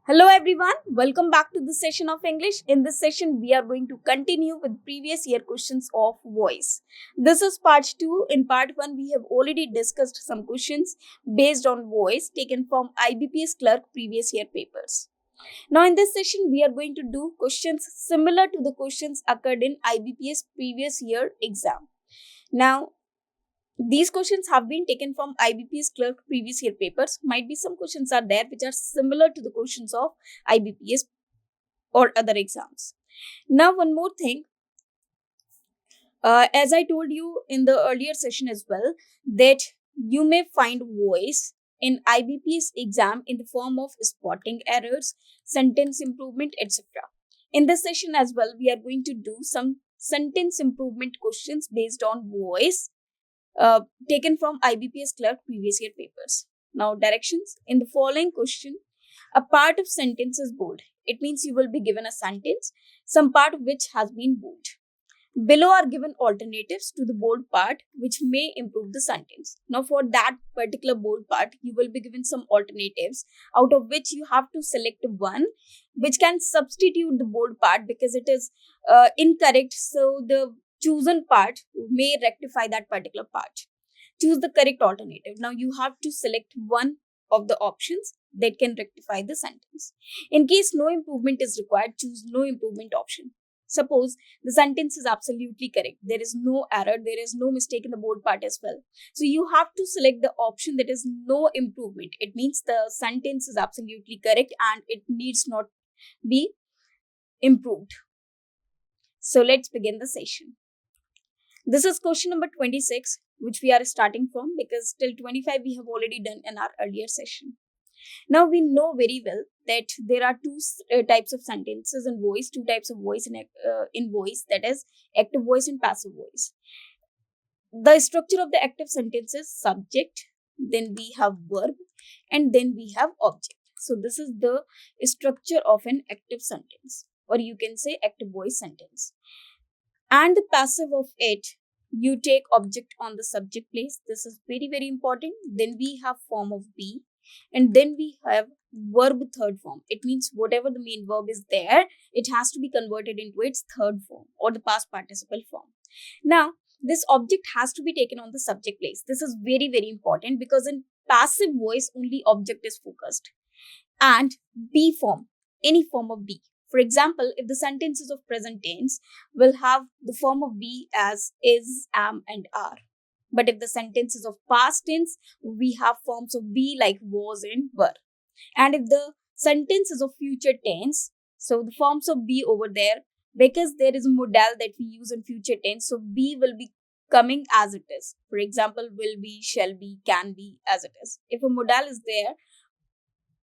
Hello everyone, welcome back to this session of English. In this session, we are going to continue with previous year questions of voice. This is part 2. In part 1, we have already discussed some questions based on voice taken from IBPS Clerk previous year papers. Now in this session, we are going to do questions similar to the questions occurred in IBPS previous year exam. Now, these questions have been taken from IBPS Clerk previous year papers. Might be some questions are there which are similar to the questions of IBPS or other exams. Now, one more thing. As I told you in the earlier session as well, that you may find voice in IBPS exam in the form of spotting errors, sentence improvement, etc. In this session as well, we are going to do some sentence improvement questions based on voice taken from IBPS Clerk previous year papers. Now, directions. In the following question, a part of sentence is bold. It means you will be given a sentence, some part of which has been bold. Below are given alternatives to the bold part which may improve the sentence. Now, for that particular bold part, you will be given some alternatives out of which you have to select one which can substitute the bold part because it is incorrect. So, the chosen part may rectify that particular part. Choose the correct alternative. Now you have to select one of the options that can rectify the sentence. In case no improvement is required, choose no improvement option. Suppose the sentence is absolutely correct. There is no error. There is no mistake in the bold part as well. So you have to select the option that is no improvement. It means the sentence is absolutely correct and it needs not be improved. So let's begin the session. This is question number 26, which we are starting from because till 25 we have already done in our earlier session. Now we know very well that there are two types of sentences in voice, two types of voice in voice, that is active voice and passive voice. The structure of the active sentence is subject, then we have verb, and then we have object. So this is the structure of an active sentence, or you can say active voice sentence. And the passive of it, you take object on the subject place. This is very, very important. Then we have form of be, and then we have verb third form. It means whatever the main verb is there, it has to be converted into its third form or the past participle form. Now, this object has to be taken on the subject place. This is very, very important because in passive voice, only object is focused. And be form, any form of be. For example, if the sentence is of present tense, we'll have the form of be as is, am, and are. But if the sentence is of past tense, we have forms of be like was and were. And if the sentence is of future tense, so the forms of be over there, because there is a modal that we use in future tense, so be will be coming as it is. For example, will be, shall be, can be, as it is. If a modal is there,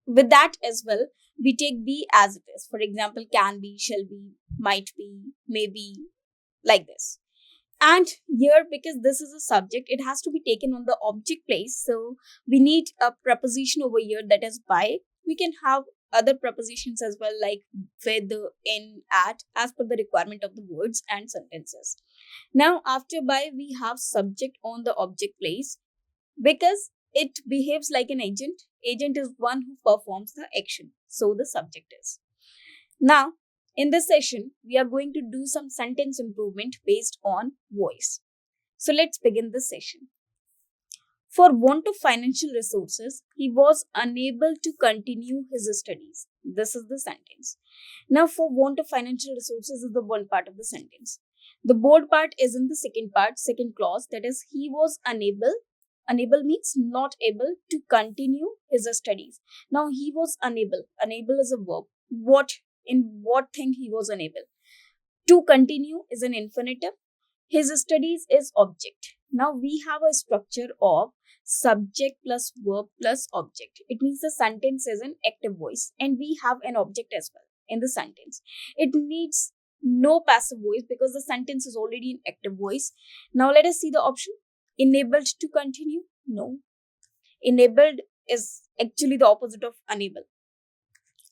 with that as well, we take be as it is. For example, can be, shall be, might be, may be, like this. And here, because this is a subject, it has to be taken on the object place. So we need a preposition over here, that is by. We can have other prepositions as well, like with, in, at, as per the requirement of the words and sentences. Now, after by, we have subject on the object place because it behaves like an agent. Agent is one who performs the action. So the subject is. Now, in this session, we are going to do some sentence improvement based on voice. So let's begin this session. For want of financial resources, he was unable to continue his studies. This is the sentence. Now, for want of financial resources is the one part of the sentence. The bold part is in the second part, second clause, that is, he was unable. Unable means not able to continue his studies. Now, he was unable. Unable is a verb. In what thing he was unable? To continue is an infinitive. His studies is object. Now, we have a structure of subject plus verb plus object. It means the sentence is an active voice and we have an object as well in the sentence. It needs no passive voice because the sentence is already in active voice. Now, let us see the option. Enabled to continue? No. Enabled is actually the opposite of unable.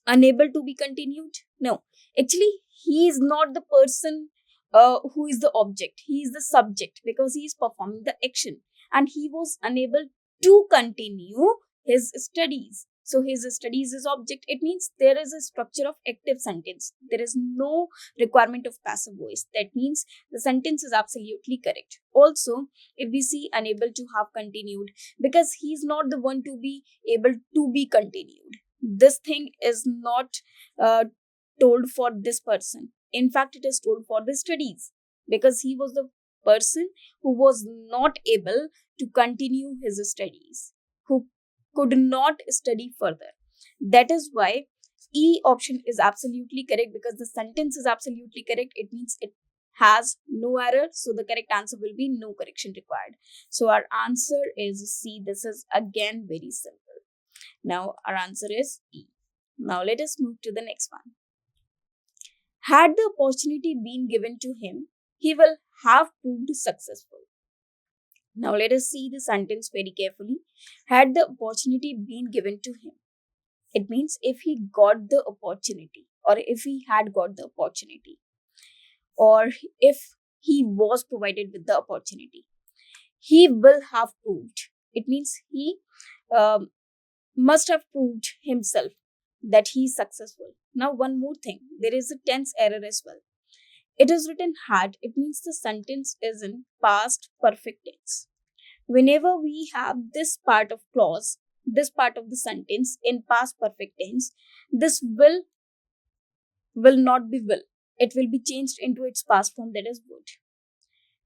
Unable to be continued? No. Actually, he is not the person who is the object. He is the subject because he is performing the action. And he was unable to continue his studies. So his studies is object. It means there is a structure of active sentence. There is no requirement of passive voice. That means the sentence is absolutely correct. Also, if we see unable to have continued, because he's not the one to be able to be continued. This thing is not told for this person. In fact, it is told for the studies, because he was the person who was not able to continue his studies, who could not study further. That is why E option is absolutely correct, because the sentence is absolutely correct. It means it has no error. So the correct answer will be no correction required. So our answer is C. This is again very simple. Now our answer is E. Now let us move to the next one. Had the opportunity been given to him, he will have proved successful. Now let us see the sentence very carefully. Had the opportunity been given to him. It means if he got the opportunity, or if he had got the opportunity, or if he was provided with the opportunity, he will have proved. It means he must have proved himself that he is successful. Now one more thing, there is a tense error as well. It is written had. It means the sentence is in past perfect tense. Whenever we have this part of clause, this part of the sentence in past perfect tense, this will not be will. It will be changed into its past form, that is would.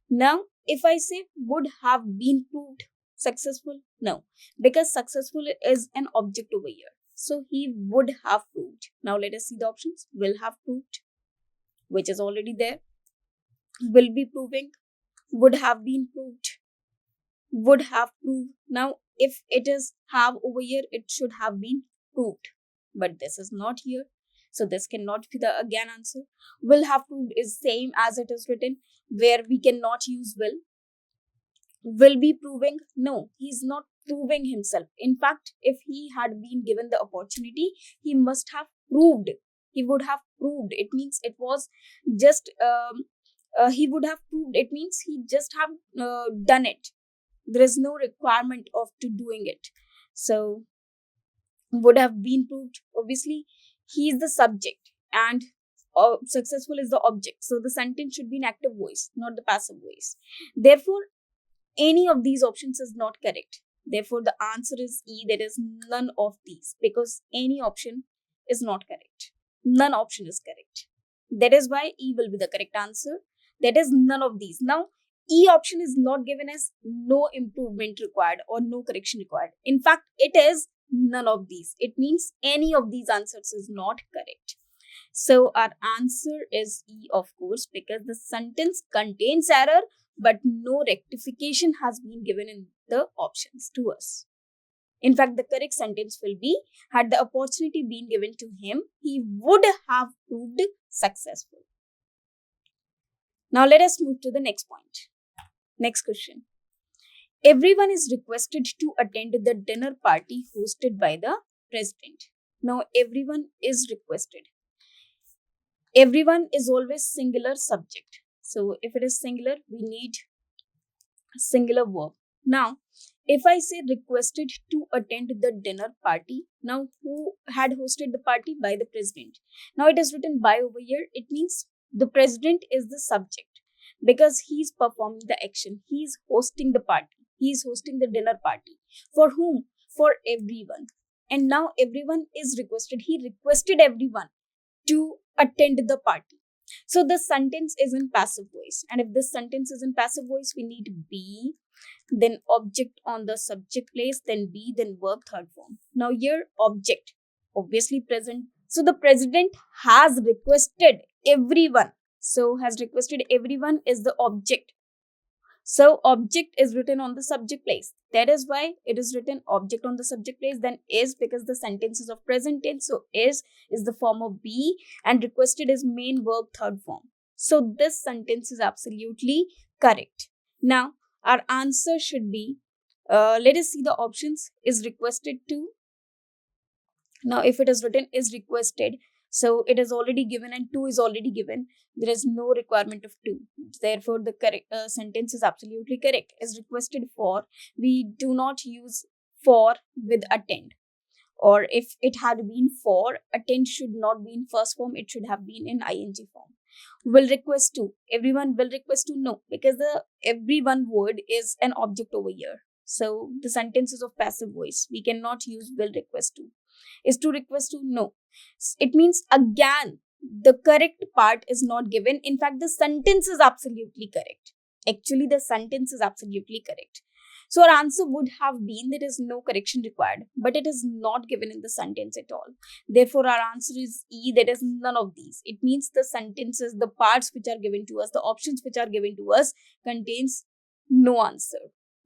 Now, if I say would have been proved successful, no, because successful is an object over here. So he would have proved. Now let us see the options. Will have proved, which is already there. Will be proving, would have been proved, would have proved. Now, if it is have over here, it should have been proved. But this is not here. So this cannot be the again answer. Will have proved is same as it is written, where we cannot use will. Will be proving, no, he's not proving himself. In fact, if he had been given the opportunity, he must have proved. He would have proved. It means it was just he would have proved. It means he just have done it. There is no requirement of to doing it. So would have been proved. Obviously, he is the subject and successful is the object. So the sentence should be in active voice, not the passive voice. Therefore, any of these options is not correct. Therefore, the answer is E. There is none of these, because any option is not correct. None option is correct. That is why E will be the correct answer. That is none of these. Now, E option is not given as no improvement required or no correction required. In fact, it is none of these. It means any of these answers is not correct. So our answer is E, of course, because the sentence contains error, but no rectification has been given in the options to us. In fact, the correct sentence will be, had the opportunity been given to him, he would have proved successful. Now let us move to the next point. Next question. Everyone is requested to attend the dinner party hosted by the president. Now everyone is requested. Everyone is always singular subject. So if it is singular, we need singular verb. Now, if I say requested to attend the dinner party, now who had hosted the party? By the president. Now it is written by over here. It means the president is the subject, because he is performing the action. He is hosting the party. He is hosting the dinner party. For whom? For everyone. And now everyone is requested. He requested everyone to attend the party. So the sentence is in passive voice. And if this sentence is in passive voice, we need be, then object on the subject place, then be, then verb third form. Now here object, obviously present. So the president has requested everyone. So has requested everyone is the object. So object is written on the subject place. That is why it is written object on the subject place. Then is, because the sentence is of present tense. So is the form of be, and requested is main verb third form. So this sentence is absolutely correct. Now our answer should be, let us see the options. Is requested to. Now if it is written is requested, so it is already given and to is already given. There is no requirement of to. Therefore, the correct sentence is absolutely correct. Is requested for. We do not use for with attend. Or if it had been for, attend should not be in first form, it should have been in ing form. Will request to, everyone will request to, no, because the everyone word is an object over here. So the sentence is of passive voice. We cannot use will request to. Is to request to, no. It means again, the correct part is not given. In fact, the sentence is absolutely correct. Actually, the sentence is absolutely correct. So our answer would have been there is no correction required, but it is not given in the sentence at all. Therefore, our answer is E, there is none of these. It means the sentences, the parts which are given to us, the options which are given to us contains no answer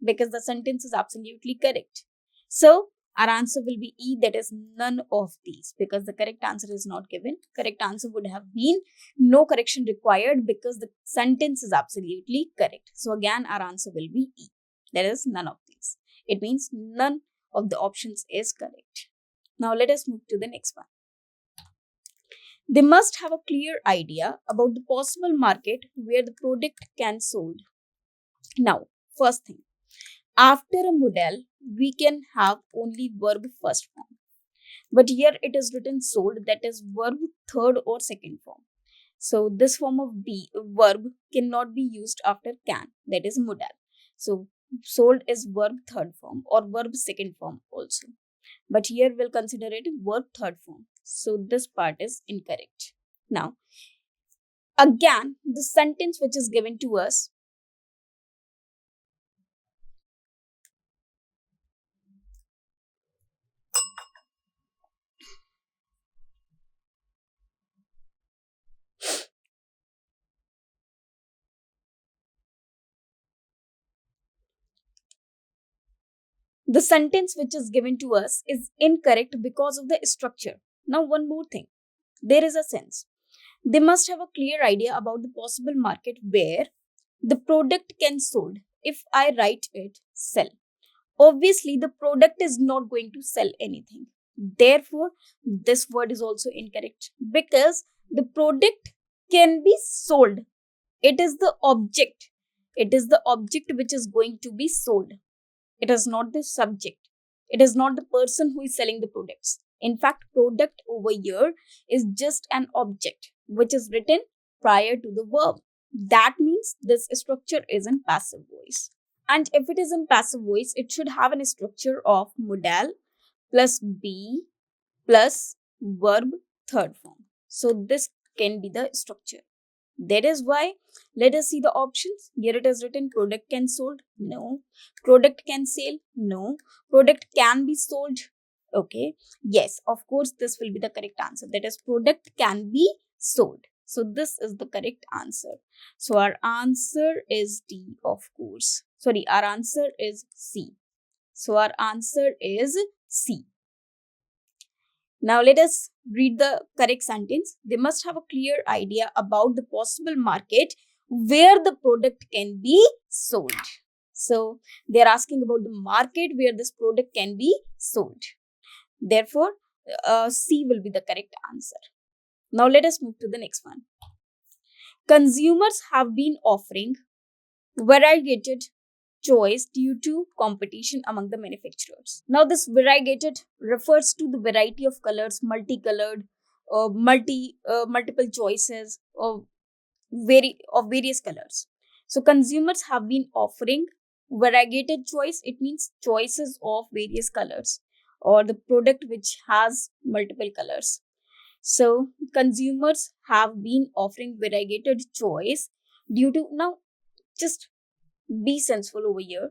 because the sentence is absolutely correct. So our answer will be E, that is none of these, because the correct answer is not given. Correct answer would have been no correction required because the sentence is absolutely correct. So again, our answer will be E. There is none of these. It means none of the options is correct. Now let us move to the next one. They must have a clear idea about the possible market where the product can sold. Now, first thing, after a modal, we can have only verb first form. But here it is written sold, that is verb third or second form. So this form of verb cannot be used after can, that is modal. So sold is verb third form or verb second form also. But here we'll consider it verb third form. So this part is incorrect. Now, again, the sentence which is given to us, the sentence which is given to us is incorrect because of the structure. Now, one more thing. There is a sense. They must have a clear idea about the possible market where the product can sold. If I write it sell, obviously the product is not going to sell anything. Therefore, this word is also incorrect because the product can be sold. It is the object. It is the object which is going to be sold. It is not the subject. It is not the person who is selling the products. In fact, product over here is just an object which is written prior to the verb. That means this structure is in passive voice. And if it is in passive voice, it should have a structure of modal plus be plus verb third form. So this can be the structure. That is why, let us see the options. Here it is written product can sold. No. Product can sell. No. Product can be sold. Okay. Yes, of course, this will be the correct answer. That is product can be sold. So this is the correct answer. So our answer is D, of course. Sorry, our answer is C. So our answer is C. Now let us read the correct sentence. They must have a clear idea about the possible market where the product can be sold. So they are asking about the market where this product can be sold. Therefore, C will be the correct answer. Now let us move to the next one. Consumers have been offering variegated choice due to competition among the manufacturers. Now this variegated refers to the variety of colors, multicolored, multiple choices of various colors. So consumers have been offering variegated choice. It means choices of various colors or the product which has multiple colors. So consumers have been offering variegated choice due to, now just be senseful over here.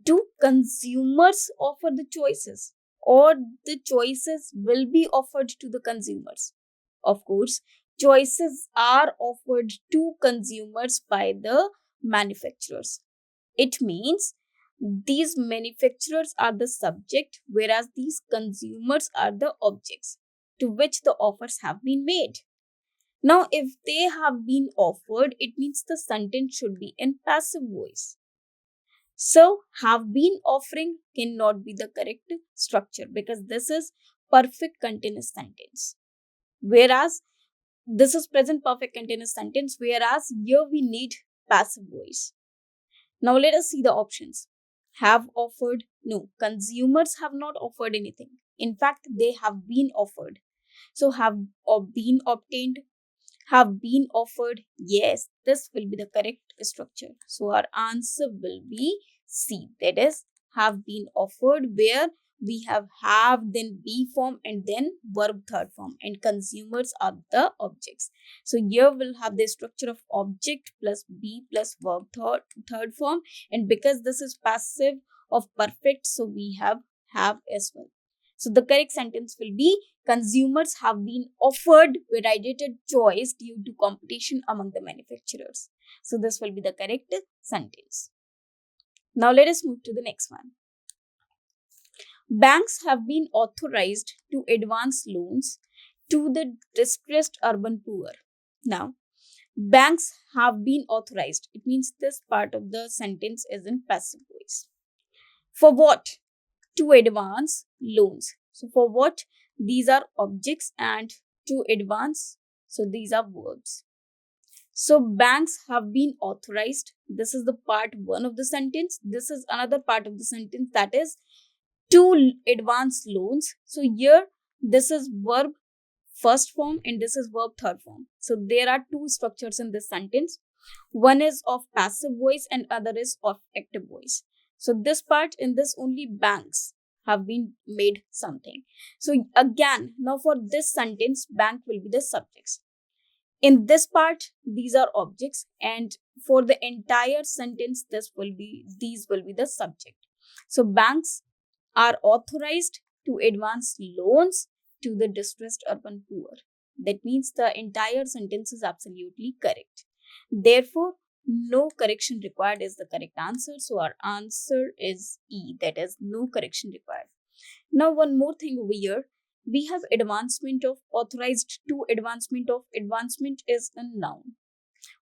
Do consumers offer the choices or the choices will be offered to the consumers? Of course, choices are offered to consumers by the manufacturers. It means these manufacturers are the subject, whereas these consumers are the objects to which the offers have been made. Now, if they have been offered, it means the sentence should be in passive voice. So, have been offering cannot be the correct structure because this is perfect continuous sentence. Whereas, this is present perfect continuous sentence, whereas here we need passive voice. Now, let us see the options. Have offered? No. Consumers have not offered anything. In fact, they have been offered. So have been obtained, have been offered. Yes, this will be the correct structure. So our answer will be C. That is, have been offered, where we have then be form and then verb third form, and consumers are the objects. So here we'll have the structure of object plus be plus verb third form, and because this is passive of perfect, so we have as well. So the correct sentence will be consumers have been offered variegated choice due to competition among the manufacturers. So this will be the correct sentence. Now let us move to the next one. Banks have been authorized to advance loans to the distressed urban poor. Now, banks have been authorized. It means this part of the sentence is in passive voice. For what? To advance loans. So for what? These are objects, and to advance, so these are verbs. So banks have been authorized. This is the part one of the sentence. This is another part of the sentence, that is to advance loans. So here this is verb first form and this is verb third form. So there are two structures in this sentence. One is of passive voice and other is of active voice. So this part, in this only banks have been made something. So again, now for this sentence, bank will be the subjects. In this part, these are objects, and for the entire sentence, these will be the subject. So banks are authorized to advance loans to the distressed urban poor. That means the entire sentence is absolutely correct. Therefore, no correction required is the correct answer. So our answer is E, that is no correction required. Now one more thing over here. We have advancement of authorized to. Advancement of, advancement is a noun,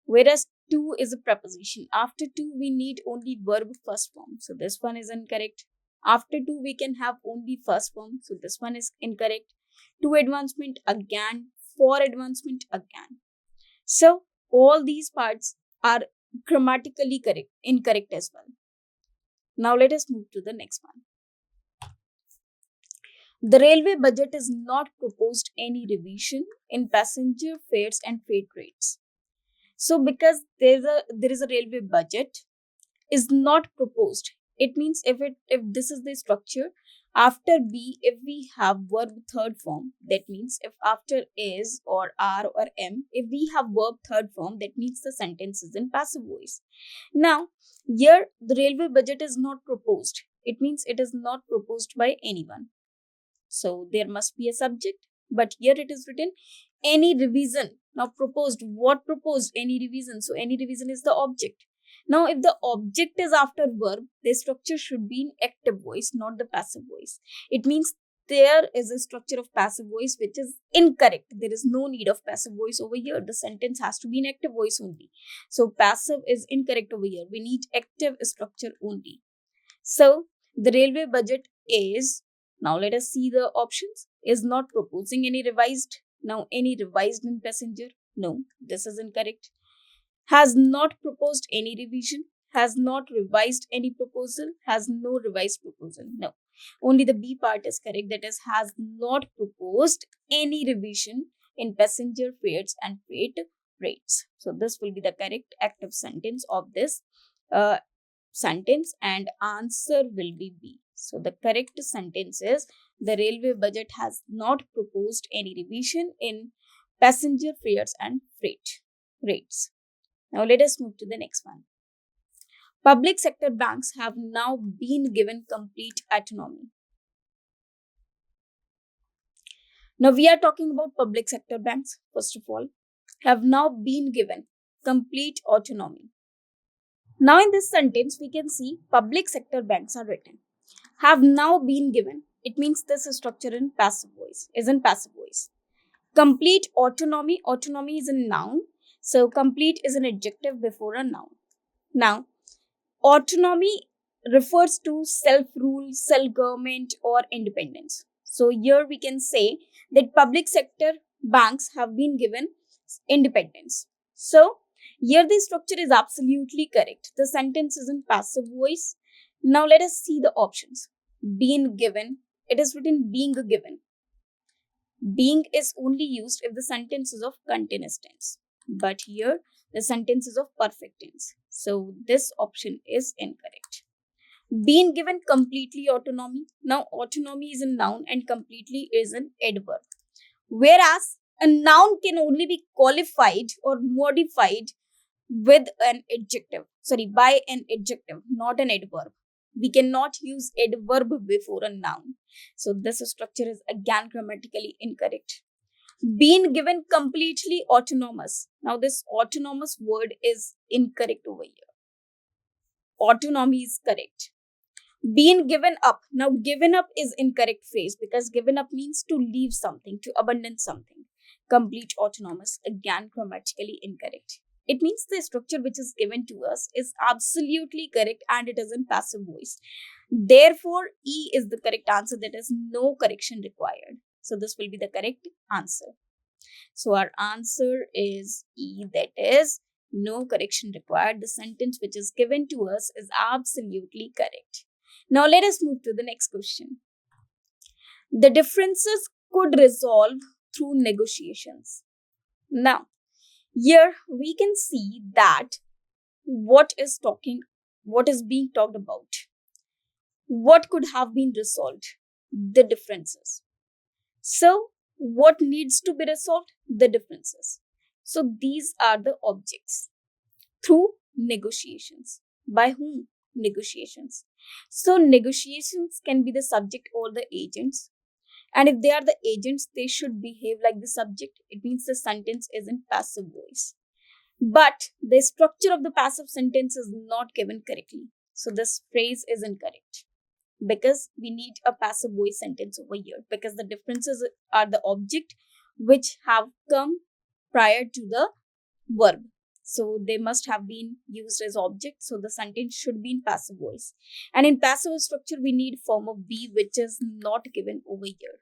whereas to is a preposition. After to we need only verb first form. So this one is incorrect. After to we can have only first form. So this one is incorrect. To advancement again, for advancement again. So all these parts are grammatically correct, incorrect as well. Now let us move to the next one. The railway budget is not proposed any revision in passenger fares and freight rates. So because there is a railway budget is not proposed, it means if this is the structure, after be, if we have verb third form, that means if after is or are or am, if we have verb third form, that means the sentence is in passive voice. Now here the railway budget is not proposed, it means it is not proposed by anyone. So there must be a subject, but here it is written any revision. Now proposed, what proposed? Any revision. So any revision is the object. Now if the object is after verb, the structure should be in active voice, not the passive voice. It means there is a structure of passive voice which is incorrect. There is no need of passive voice over here. The sentence has to be in active voice only. So passive is incorrect over here. We need active structure only. So the railway budget is, now let us see the options, is not proposing any revised. Now any revised in passenger? No, this is incorrect. Has not proposed any revision. Has not revised any proposal. Has no revised proposal. No. Only the B part is correct, that is has not proposed any revision in passenger fares and freight rates. So this will be the correct active sentence of this sentence, and answer will be B. So the correct sentence is the railway budget has not proposed any revision in passenger fares and freight rates. Now let us move to the next one. Public sector banks have now been given complete autonomy. Now we are talking about public sector banks, first of all, have now been given complete autonomy. Now in this sentence, we can see public sector banks are written. Have now been given. It means this is structure in passive voice, is in passive voice. Complete autonomy. Autonomy is a noun. So complete is an adjective before a noun. Now, autonomy refers to self-rule, self-government or independence. So here we can say that public sector banks have been given independence. So here the structure is absolutely correct. The sentence is in passive voice. Now let us see the options. Been given, it is written being given. Being is only used if the sentence is of continuous tense. But here, the sentence is of perfect tense. So this option is incorrect. Being given completely autonomy. Now, autonomy is a noun and completely is an adverb. Whereas a noun can only be qualified or modified with an adjective. Sorry, by an adjective, not an adverb. We cannot use adverb before a noun. So this structure is again grammatically incorrect. Being given completely autonomous. Now this autonomous word is incorrect over here. Autonomy is correct. Being given up. Now given up is incorrect phrase because given up means to leave something, to abandon something. Complete autonomous, again grammatically incorrect. It means the structure which is given to us is absolutely correct and it is in passive voice. Therefore, E is the correct answer. That is no correction required. So this will be the correct answer. So our answer is E, that is no correction required. The sentence which is given to us is absolutely correct. Now let us move to the next question. The differences could resolve through negotiations. Now, here we can see that what is being talked about. What could have been resolved? The differences. So, what needs to be resolved? The differences. So, these are the objects through negotiations. By whom? Negotiations. So, negotiations can be the subject or the agents. And if they are the agents, they should behave like the subject. It means the sentence is in passive voice. But the structure of the passive sentence is not given correctly. So this phrase is incorrect. Because we need a passive voice sentence over here. Because the differences are the object which have come prior to the verb. So they must have been used as object. So the sentence should be in passive voice. And in passive structure, we need form of be, which is not given over here.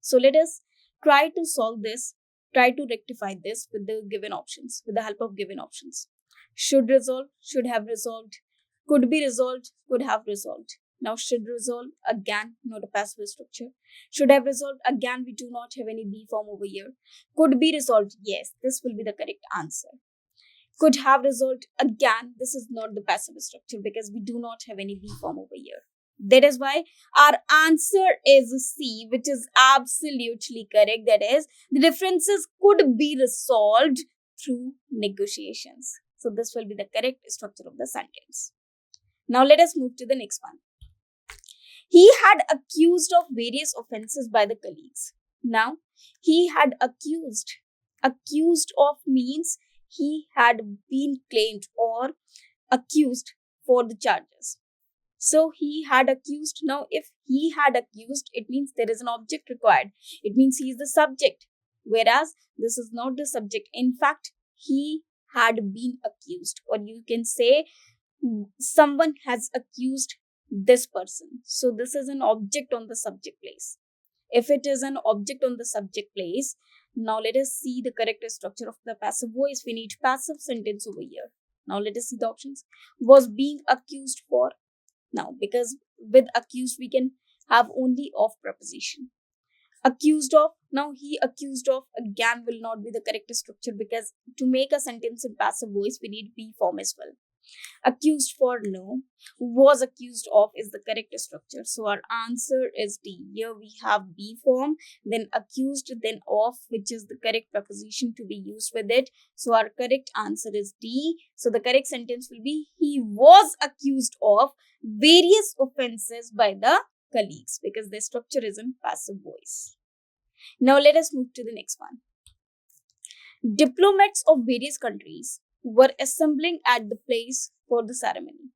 So let us try to solve this, try to rectify this with the given options, with the help of given options. Should resolve, should have resolved, could be resolved, could have resolved. Now should resolve, again, not a passive structure. Should have resolved, again, we do not have any be form over here. Could be resolved, yes, this will be the correct answer. Could have resolved, again, this is not the passive structure because we do not have any be form over here. That is why our answer is C, which is absolutely correct. That is, the differences could be resolved through negotiations. So this will be the correct structure of the sentence. Now let us move to the next one. He had accused of various offenses by the colleagues. Now, he had accused. Accused of means he had been claimed or accused for the charges. So he had accused. Now, if he had accused, it means there is an object required. It means he is the subject. Whereas this is not the subject. In fact, he had been accused. Or you can say someone has accused this person. So this is an object on the subject place. If it is an object on the subject place, now let us see the correct structure of the passive voice. We need passive sentence over here. Now let us see the options. Was being accused for. Now, because with accused, we can have only of preposition. Accused of, now he accused of, again will not be the correct structure because to make a sentence in passive voice, we need be form as well. Accused for, no. Was accused of is the correct structure. So our answer is D. Here we have be form, then accused, then of, which is the correct preposition to be used with it. So our correct answer is D. So the correct sentence will be he was accused of various offenses by the colleagues because the structure is in passive voice. Now let us move to the next one. Diplomats of various countries were assembling at the place for the ceremony.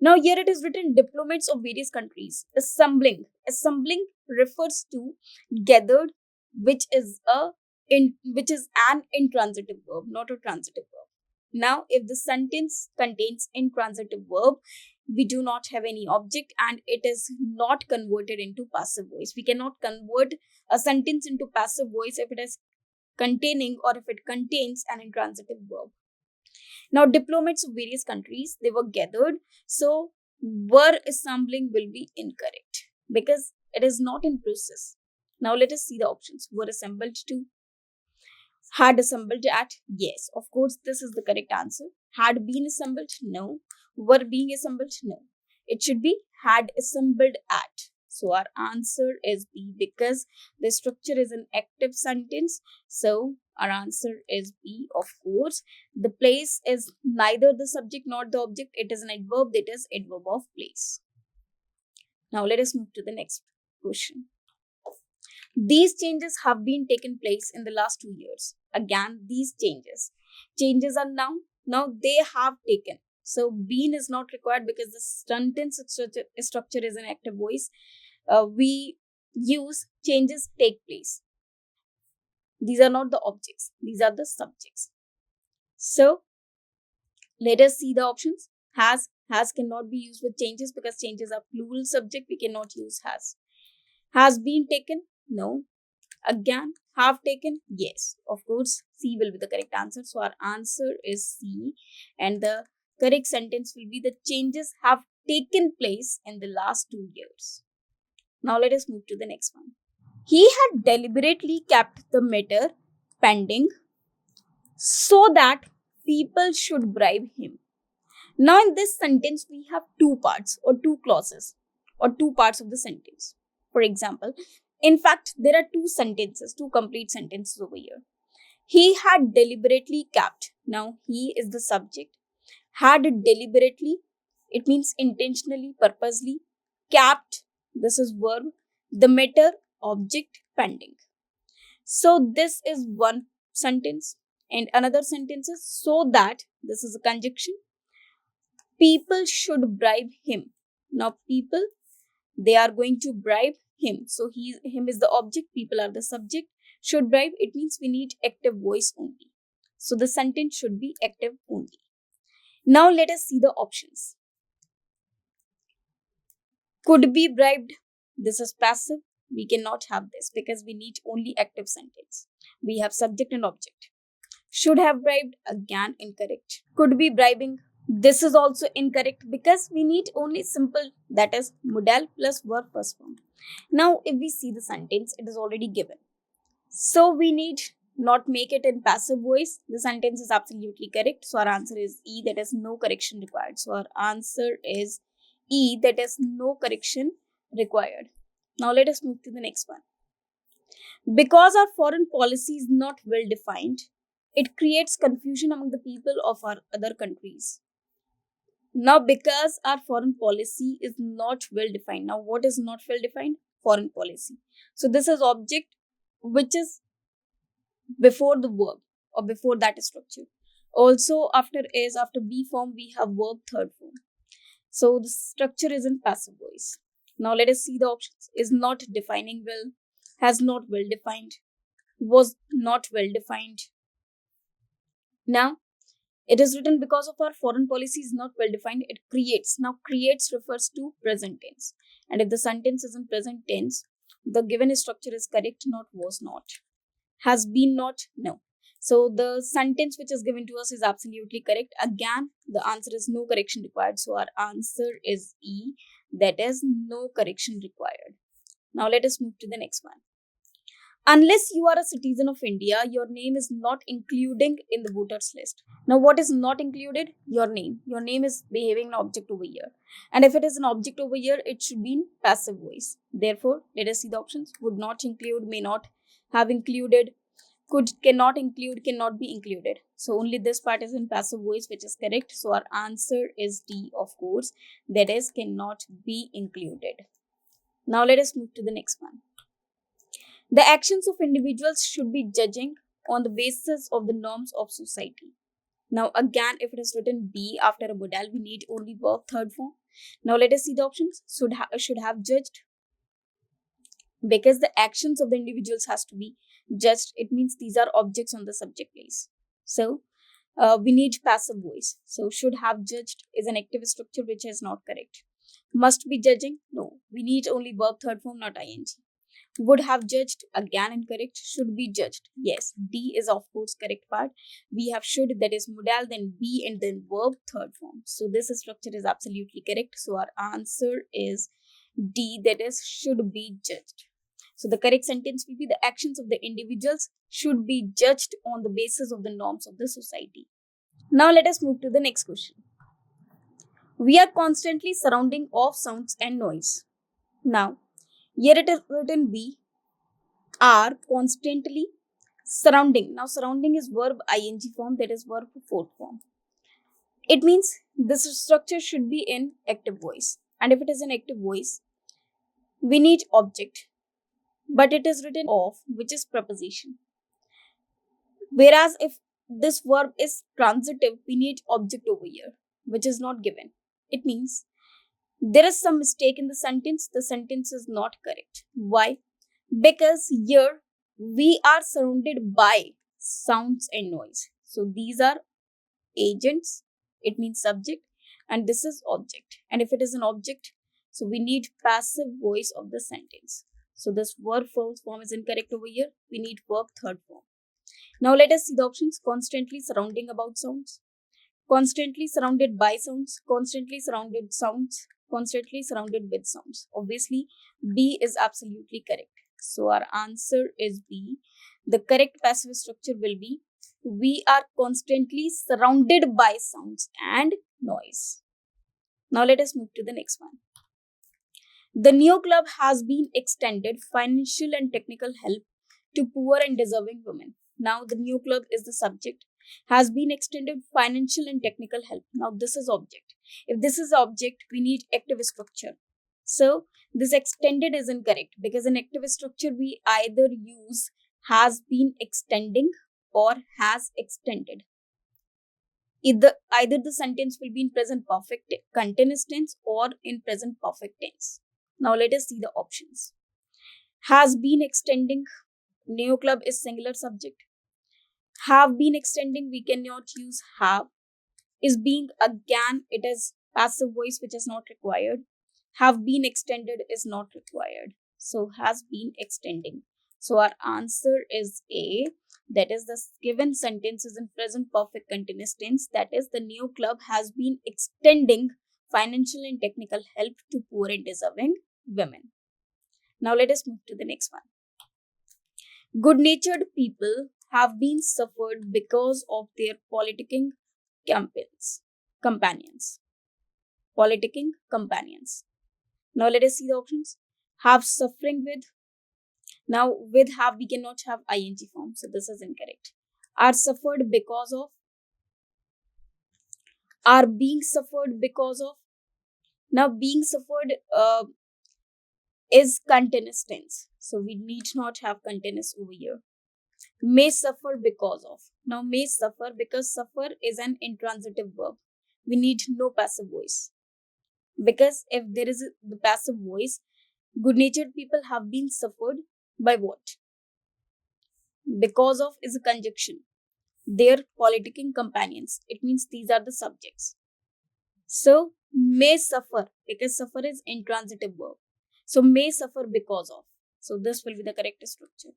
Now here it is written diplomats of various countries. Assembling. Assembling refers to gathered, which is an intransitive verb, not a transitive verb. Now if the sentence contains intransitive verb, we do not have any object and it is not converted into passive voice. We cannot convert a sentence into passive voice if it is containing or if it contains an intransitive verb. Now, diplomats of various countries, they were gathered. So, were assembling will be incorrect because It is not in process. Now let us see the options. Were assembled to. Had assembled at. Yes, of course, this is the correct answer. Had been assembled. No. Were being assembled. No. It should be had assembled at. So our answer is B, because the structure is an active sentence. So our answer is B, of course. The place is neither the subject nor the object. It is an adverb, that is adverb of place. Now let us move to the next question. These changes have been taken place in the last 2 years. Again, these changes are now they have taken. So been is not required because the sentence structure is an active voice. We use changes take place. These are not the objects, these are the subjects. So let us see the options. Has cannot be used with changes because changes are plural subject. We cannot use has. Has been taken? No. Again, have taken? Yes. Of course, C will be the correct answer. So our answer is C, and the correct sentence will be the changes have taken place in the last 2 years. Now let us move to the next one. He had deliberately kept the matter pending so that people should bribe him. Now in this sentence, we have two parts or two clauses or two parts of the sentence. For example, in fact, there are two complete sentences over here. He had deliberately kept. Now, he is the subject. Had deliberately, it means intentionally, purposely. Kept, this is verb. The matter, object, pending. So, this is one sentence. And another sentence is so that, this is a conjunction. People should bribe him. Now, people, they are going to bribe him. So him is the object, people are the subject. Should bribe, it means we need active voice only. So the sentence should be active only. Now let us see the options. Could be bribed. This is passive. We cannot have this because we need only active sentence. We have subject and object. Should have bribed, again incorrect. Could be bribing. This is also incorrect because we need only simple, that is modal plus verb plus form. Now if we see the sentence, it is already given. So we need not make it in passive voice. The sentence is absolutely correct. So our answer is E, that is no correction required. So our answer is E, that is no correction required. Now let us move to the next one. Because our foreign policy is not well defined, it creates confusion among the people of our other countries. Now, because our foreign policy is not well defined. Now, what is not well defined? Foreign policy. So, this is object which is before the verb or before that structure. Also, after B form, we have verb third form. So, the structure is in passive voice. Now, let us see the options. Is not defining well, has not well defined, was not well defined. Now, it is written because of our foreign policy is not well defined. It creates. Now, creates refers to present tense. And if the sentence is in present tense, the given structure is correct, not was not. Has been not, no. So, the sentence which is given to us is absolutely correct. Again, the answer is no correction required. So, our answer is E, that is no correction required. Now, let us move to the next one. Unless you are a citizen of India, your name is not including in the voters list. Now, what is not included? Your name. Your name is behaving an object over here. And if it is an object over here, it should be in passive voice. Therefore, let us see the options. Would not include, may not have included, could, cannot include, cannot be included. So, only this part is in passive voice, which is correct. So, our answer is D, of course. That is, cannot be included. Now, let us move to the next one. The actions of individuals should be judging on the basis of the norms of society. Now, again, if it is written B after a modal, we need only verb third form. Now, let us see the options. Should have judged. Because the actions of the individuals has to be judged, it means these are objects on the subject place. So, we need passive voice. So, should have judged is an active structure which is not correct. Must be judging? No. We need only verb third form, not ing. Would have judged, again incorrect. Should be judged, yes. D is of course correct part. We have should, that is modal, then be, and then verb third form. So this structure is absolutely correct. So our answer is D, that is should be judged. So the correct sentence will be the actions of the individuals should be judged on the basis of the norms of the society. Now let us move to the next question. We are constantly surrounding of sounds and noise. Now, here it is written we are constantly surrounding. Now, surrounding is verb ing form, that is verb fourth form. It means this structure should be in active voice. And if it is an active voice, we need object. But it is written of, which is preposition. Whereas if this verb is transitive, we need object over here, which is not given. It means there is some mistake in the sentence is not correct. Why? Because here we are surrounded by sounds and noise. So these are agents, it means subject, and this is object. And if it is an object, so we need passive voice of the sentence. So this verb first form is incorrect over here. We need verb third form. Now let us see the options. Constantly surrounding about sounds, constantly surrounded by sounds, constantly surrounded sounds, constantly surrounded with sounds. Obviously, B is absolutely correct. So our answer is B. The correct passive structure will be we are constantly surrounded by sounds and noise. Now let us move to the next one. The Neo Club has been extended financial and technical help to poor and deserving women. Now the Neo Club is the subject, has been extended financial and technical help. Now this is object. If this is object, we need active structure. So this extended is incorrect because in active structure we either use has been extending or has extended. Either the sentence will be in present perfect continuous tense or in present perfect tense. Now let us see the options. Has been extending, Neo Club is singular subject. Have been extending, we cannot use have. Is being, again, it is passive voice which is not required. Have been extended is not required. So has been extending. So our answer is A. That is the given sentence is in present perfect continuous tense. That is the Neo Club has been extending financial and technical help to poor and deserving women. Now let us move to the next one. Good-natured people have been suffered because of their politicking companions. Politicking companions. Now let us see the options. Have suffering with. Now with have we cannot have ing form, so this is incorrect. Are suffered because of. Are being suffered because of. Now being suffered is continuous tense, so we need not have continuous over here. May suffer because of. Now may suffer because suffer is an intransitive verb. We need no passive voice. Because if there is the passive voice, good-natured people have been suffered by what? Because of is a conjunction. Their politicking companions. It means these are the subjects. So may suffer because suffer is intransitive verb. So may suffer because of. So this will be the correct structure.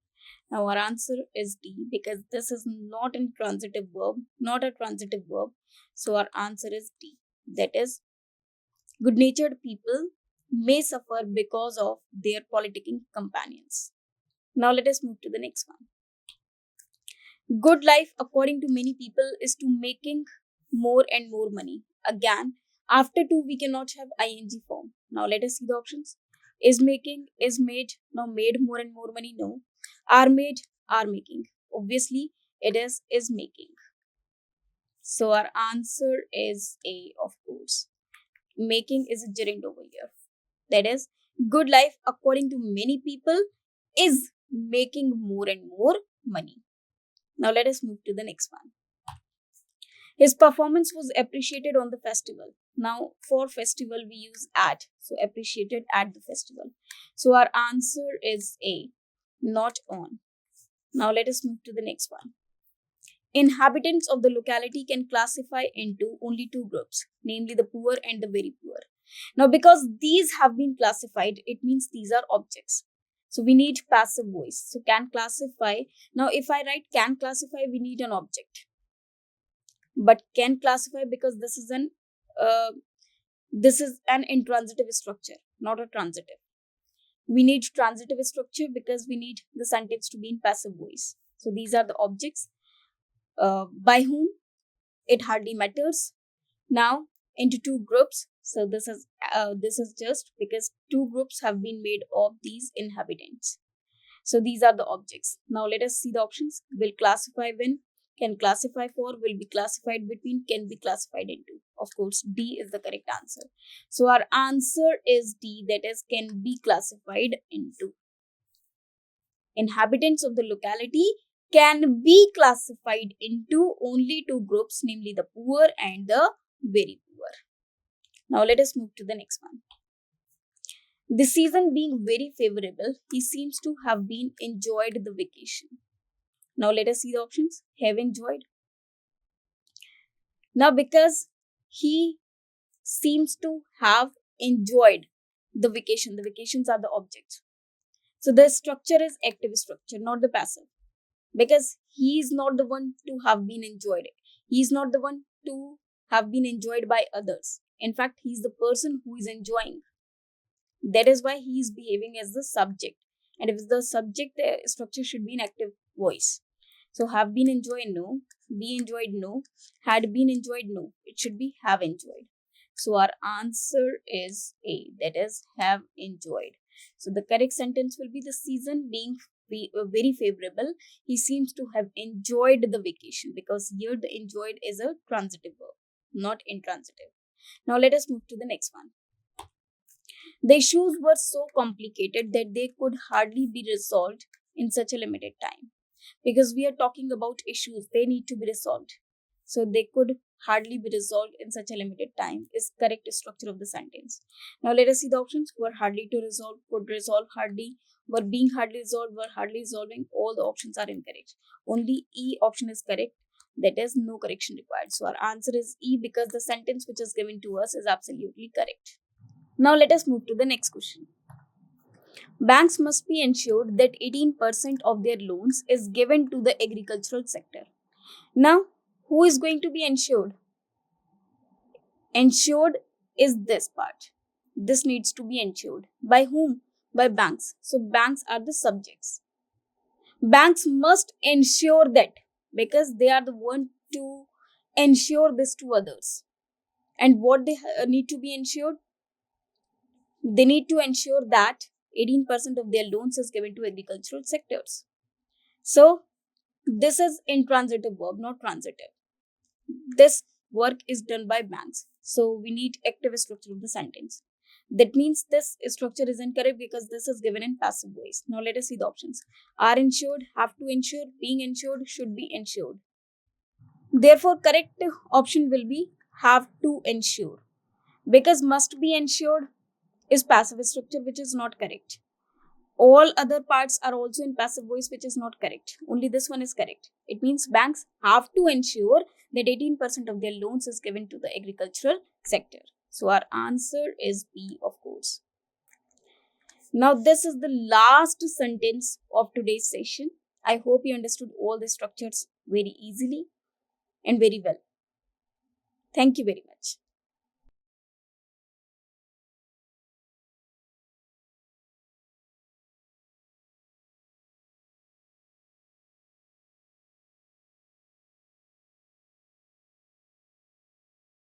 Now our answer is D because this is not a transitive verb, not a transitive verb. So our answer is D. That is, good-natured people may suffer because of their politicking companions. Now let us move to the next one. Good life, according to many people, is to making more and more money. Again, after to we cannot have ing form. Now let us see the options. Is making, is made. Now made more and more money. No. Are made, are making. Obviously, it is making. So our answer is A, of course. Making is a gerund over here. That is, good life, according to many people, is making more and more money. Now let us move to the next one. His performance was appreciated on the festival. Now for festival we use at. So appreciated at the festival. So our answer is A, not on. Now let us move to the next one. Inhabitants of the locality can classify into only two groups, namely the poor and the very poor. Now because these have been classified, it means these are objects. So we need passive voice. So can classify. Now if I write can classify, we need an object. But can classify because this is an intransitive structure. not a transitive. We need transitive structure because we need the sentence to be in passive voice. So these are the objects. By whom? It hardly matters. Now into two groups. So this is just because two groups have been made of these inhabitants. So these are the objects. Now let us see the options. Will classify when, can classify for, will be classified between, can be classified into. Of course, D is the correct answer. So our answer is D, that is, can be classified into. Inhabitants of the locality can be classified into only two groups, namely the poor and the very poor. Now let us move to the next one. The season being very favorable, he seems to have been enjoyed the vacation. Now let us see the options. Have enjoyed. Now because he seems to have enjoyed the vacation, the vacations are the objects. So the structure is active structure, not the passive. Because he is not the one to have been enjoyed. He is not the one to have been enjoyed by others. In fact, he is the person who is enjoying. That is why he is behaving as the subject. And if the subject, the structure should be in active voice. So have been enjoyed, no. Be enjoyed, no. Had been enjoyed, no. It should be have enjoyed. So our answer is A, that is have enjoyed. So the correct sentence will be the season being very favorable. He seems to have enjoyed the vacation, because here the enjoyed is a transitive verb, not intransitive. Now let us move to the next one. The issues were so complicated that they could hardly be resolved in such a limited time. Because we are talking about issues, they need to be resolved. So they could hardly be resolved in such a limited time is correct structure of the sentence. Now let us see the options. Were hardly to resolve, could resolve hardly, were being hardly resolved, were hardly resolving. All the options are incorrect. Only E option is correct. That is no correction required. So our answer is E, because the sentence which is given to us is absolutely correct. Now let us move to the next question. Banks must be ensured that 18% of their loans is given to the agricultural sector. Now, who is going to be ensured? Ensured is this part. This needs to be ensured. By whom? By banks. So banks are the subjects. Banks must ensure that, because they are the one to ensure this to others. And what they need to be ensured? They need to ensure that 18% of their loans is given to agricultural sectors. So this is intransitive verb, not transitive. This work is done by banks. So we need active structure of the sentence. That means this structure is incorrect because this is given in passive voice. Now let us see the options. Are insured, have to insure, being insured, should be insured. Therefore, correct option will be have to insure. Because must be insured is passive structure, which is not correct. All other parts are also in passive voice, which is not correct. Only this one is correct. It means banks have to ensure that 18% of their loans is given to the agricultural sector. So our answer is B, of course. Now this is the last sentence of today's session. I hope you understood all the structures very easily and very well. Thank you very much.